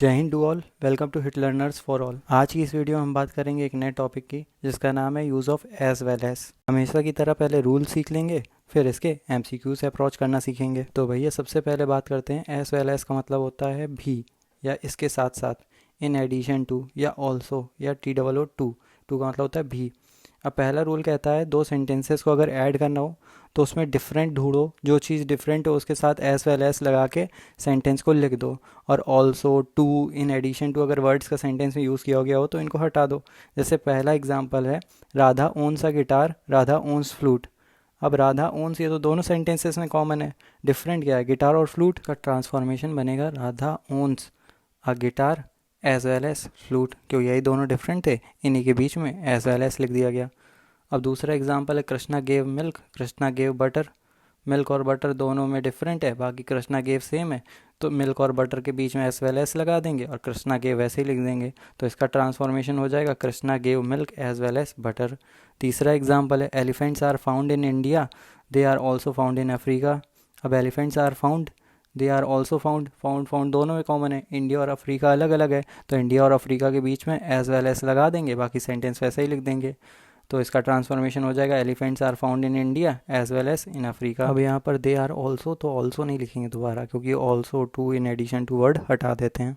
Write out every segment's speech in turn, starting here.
जय Hind to all. Welcome to hit learners for all. आज की इस वीडियो में हम बात करेंगे एक नए टॉपिक की जिसका नाम है use of as well as. हमेशा की तरह पहले रूल सीख लेंगे, फिर इसके एमसीक्यू से अप्रोच करना सीखेंगे। तो भैया सबसे पहले बात करते हैं एज वेल एज का मतलब होता है भी या इसके साथ साथ, इन एडिशन टू या ऑल्सो या TOO टू का मतलब होता है भी। अब पहला रूल कहता है दो सेंटेंसेस को अगर ऐड करना हो तो उसमें डिफरेंट ढूंढो, जो चीज़ डिफरेंट हो उसके साथ एज वेल एज लगा के सेंटेंस को लिख दो। और also, too, in addition to अगर वर्ड्स का सेंटेंस में यूज़ किया गया हो तो इनको हटा दो। जैसे पहला एग्जांपल है Radha owns a guitar, Radha owns flute. अब राधा ओन्स ये तो दोनों सेंटेंसेस में कॉमन है, डिफरेंट क्या है गिटार और फ्लूट का ट्रांसफॉर्मेशन बनेगा Radha owns a guitar as well as flute, क्यों यही दोनों डिफरेंट थे, इन्हीं के बीच में एज वेल एज लिख दिया गया। अब दूसरा एग्जांपल है Krishna gave milk, Krishna gave butter. Milk और बटर दोनों में डिफरेंट है, बाकी कृष्णा गेव सेम है, तो मिल्क और बटर के बीच में एस वेल एस लगा देंगे और कृष्णा गेव वैसे ही लिख देंगे। तो इसका ट्रांसफॉर्मेशन हो जाएगा Krishna gave milk as well as butter. तीसरा एग्जांपल है elephants are found in India, they are also found in Africa. अब elephants are found, they are also found, found found दोनों में कॉमन है, इंडिया और अफ्रीका अलग अलग है, तो इंडिया और अफ्रीका के बीच में एज वेल एस लगा देंगे, बाकी सेंटेंस वैसे ही लिख देंगे। तो इसका ट्रांसफॉर्मेशन हो जाएगा elephants are found in India as well as in Africa. अब यहाँ पर दे आर ऑल्सो, तो ऑल्सो नहीं लिखेंगे दोबारा, क्योंकि also, too, in addition to word हटा देते हैं।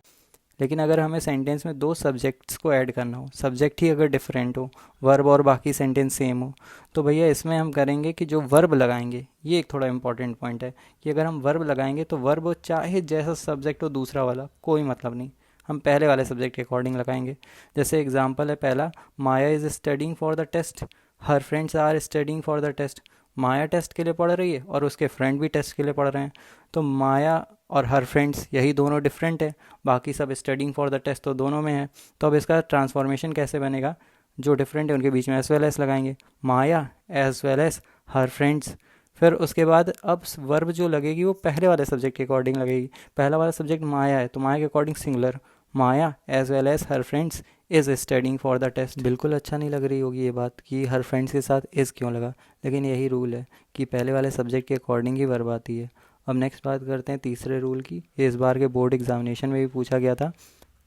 लेकिन अगर हमें सेंटेंस में दो सब्जेक्ट्स को ऐड करना हो, सब्जेक्ट ही अगर डिफरेंट हो, वर्ब और बाकी सेंटेंस सेम हो, तो भैया इसमें हम करेंगे कि जो वर्ब लगाएंगे, ये एक थोड़ा इंपॉर्टेंट पॉइंट है कि अगर हम वर्ब लगाएंगे तो वर्ब चाहे जैसा सब्जेक्ट हो दूसरा वाला, कोई मतलब नहीं, हम पहले वाले सब्जेक्ट के अकॉर्डिंग लगाएंगे। जैसे एग्जांपल है पहला, Maya is studying for the test, her friends are studying for the test. Maya test के लिए पढ़ रही है और उसके फ्रेंड भी टेस्ट के लिए पढ़ रहे हैं, तो माया और हर फ्रेंड्स यही दोनों डिफरेंट है, बाकी सब स्टडिंग फॉर द टेस्ट तो दोनों में है। तो अब इसका ट्रांसफॉर्मेशन कैसे बनेगा, जो डिफरेंट है उनके बीच में एस वेल एस लगाएंगे, Maya as well as her friends. फिर उसके बाद अब वर्ब जो लगेगी वो पहले वाले सब्जेक्ट के अकॉर्डिंग लगेगी। पहला वाला सब्जेक्ट माया है तो माया के according singular, Maya as well as her friends is studying for the test. बिल्कुल अच्छा नहीं लग रही होगी ये बात कि हर फ्रेंड्स के साथ इज़ क्यों लगा, लेकिन यही रूल है कि पहले वाले सब्जेक्ट के अकॉर्डिंग ही वर्ब आती है। अब नेक्स्ट बात करते हैं तीसरे रूल की। इस बार के बोर्ड एग्जामिनेशन में भी पूछा गया था,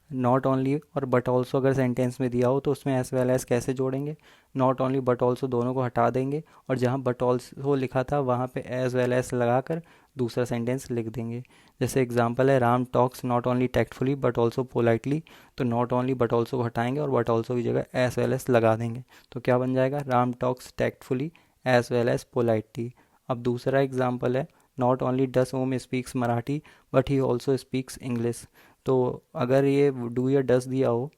नॉट ओनली और बट ऑल्सो अगर सेंटेंस में दिया हो तो उसमें एस वेल एस कैसे जोड़ेंगे। नॉट ओनली बट ऑल्सो दोनों को हटा देंगे और जहाँ बट ऑल्सो लिखा था वहाँ पे एज वेल एस लगाकर दूसरा सेंटेंस लिख देंगे। जैसे एग्जांपल है Ram talks not only tactfully but also politely, तो नॉट ओनली बट ऑल्सो को हटाएंगे और बट ऑल्सो की जगह एज वेल एस लगा देंगे, तो क्या बन जाएगा Ram talks tactfully as well as politely. अब दूसरा एग्जाम्पल है not only does Om speaks Marathi but he also speaks English. तो अगर ये डू या डस दिया हो,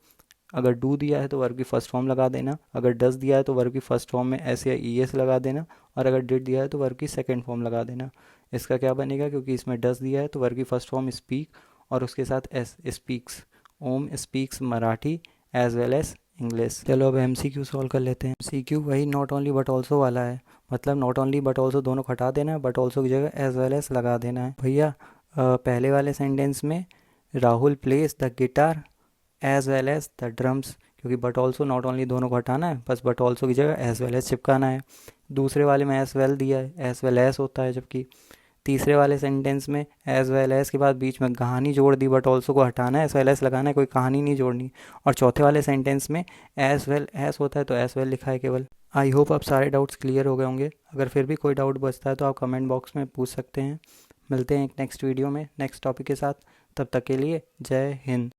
अगर डू दिया है तो वर्ब की फर्स्ट फॉर्म लगा देना, अगर डस दिया है तो वर्ब की फर्स्ट फॉर्म में एस या ई एस लगा देना, और अगर डिड दिया है तो वर्ब की सेकंड फॉर्म लगा देना। इसका क्या बनेगा, क्योंकि इसमें डस दिया है तो वर्ब की फर्स्ट फॉर्म स्पीक और उसके साथ S, speaks, Om speaks Marathi as well as English. चलो अब MCQ सॉल्व कर लेते हैं। MCQ वही नॉट ओनली बट ऑल्सो वाला है, मतलब नॉट ओनली बट ऑल्सो दोनों को हटा देना है, बट ऑल्सो की जगह एज वेल एज लगा देना है। भैया पहले वाले सेंटेंस में Rahul place the guitar as well as the drums, क्योंकि बट ऑल्सो नॉट ओनली दोनों को हटाना है, बस बट ऑल्सो की जगह एज वेल एज चिपकाना है। दूसरे वाले में एज वेल दिया है, एज वेल एज होता है, जबकि तीसरे वाले सेंटेंस में एज वेल एज के बाद बीच में कहानी जोड़ दी, बट ऑल्सो को हटाना है, एज वेल एज लगाना है, कोई कहानी नहीं जोड़नी। और चौथे वाले सेंटेंस में एज वेल एज होता है तो एज वेल लिखा है केवल। आई होप अब सारे डाउट्स क्लियर हो गए होंगे। अगर फिर भी कोई डाउट बचता है तो आप कमेंट बॉक्स में पूछ सकते हैं। मिलते हैं एक नेक्स्ट वीडियो में नेक्स्ट टॉपिक के साथ, तब तक के लिए जय हिंद।